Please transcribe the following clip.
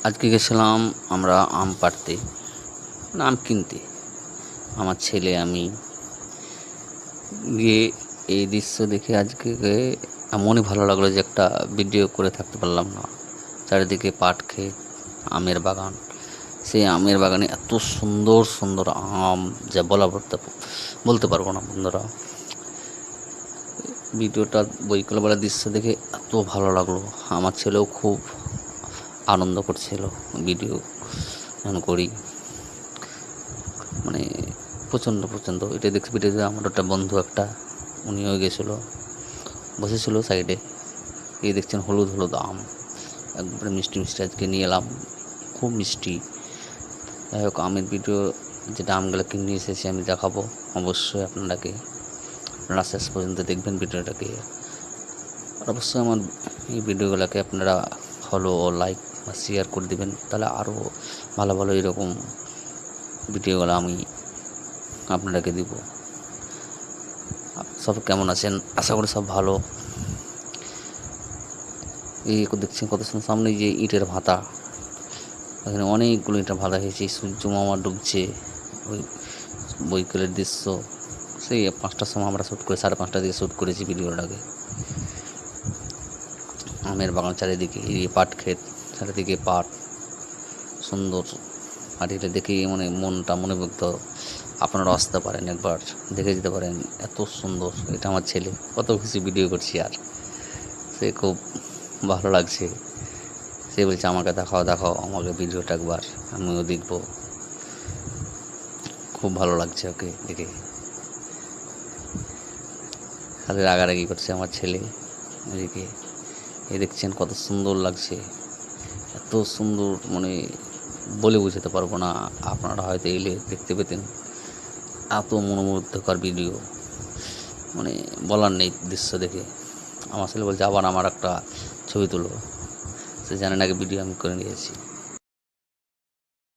আজকে গেছিলাম আমরা আম পাড়তে, আম কিনতে। আমার ছেলে আমি গিয়ে এই দৃশ্য দেখে আজকে এমনই ভালো লাগলো যে একটা ভিডিও করে থাকতে পারলাম না। চারিদিকে পাট ক্ষেত, আমের বাগান। সেই আমের বাগানে এত সুন্দর সুন্দর আম যা বলতে পারবো না বন্ধুরা। ভিডিওটা বইকালবেলার দৃশ্য দেখে এত ভালো লাগলো। আমার ছেলেও খুব আনন্দ করছিল। ভিডিও করি মানে প্রচণ্ড এটা দেখতে ভিডিওতে আমার একটা বন্ধু উনিও গেছিলো, বসেছিল সাইডে। এই দেখছেন হলুদ হলুদ আম, একবারে মিষ্টি মিষ্টি। আজকে নিয়ে এলাম, খুব মিষ্টি। যাই হোক, আমের ভিডিও যেটা আমগুলো কিনে এসেছি আমি দেখাবো। অবশ্যই আপনারা শেষ পর্যন্ত দেখবেন ভিডিওটাকে। আর অবশ্যই আমার এই ভিডিওগুলোকে আপনারা ফলো ও লাইক বা শেয়ার করে দেবেন, তাহলে আরও ভালো ভালো এরকম ভিডিওগুলো আমি আপনাদেরকে দিব। সব কেমন আছেন? আশা করি সব ভালো। এই দেখছেন কত সুন্দর, সামনে যে ইটের ভাতা, এখানে অনেকগুলো ইটের ভাতা হয়েছে। সূর্য মামা ডুবছে, ওই বৈকালের দৃশ্য। সেই 5টার সময় আমরা শ্যুট করে 5:30 দিকে শ্যুট করেছি ভিডিওটাকে। আমের বাগান চারিদিকে, এই পাট ক্ষেত, চারিদিকে পাট, সুন্দর। আর এটা দেখে মনটা মনোমুগ্ধ। আপনারা আসতে পারেন, একবার দেখে যেতে পারেন, এত সুন্দর। এটা আমার ছেলে কত কিছু ভিডিও করছি, আর সে খুব ভালো লাগছে। সে বলছে আমাকে দেখাও আমাকে ভিডিওটা একবার, আমিও দেখব। খুব ভালো লাগছে ওকে দেখে। খালি রাগারাগি করছে আমার ছেলে এদিকে। এ দেখছেন কত সুন্দর লাগছে, এত সুন্দর বলে বোঝাতে পারবো না। আপনারা হয়তো এলে দেখতে পেতেন, এত মনোমুগ্ধকর ভিডিও, বলার নেই দৃশ্য দেখে। আমার ছেলে বলছে আবার আমার একটা ছবি তুলো, সে জানে নাকি ভিডিও আমি করে নিয়েছি।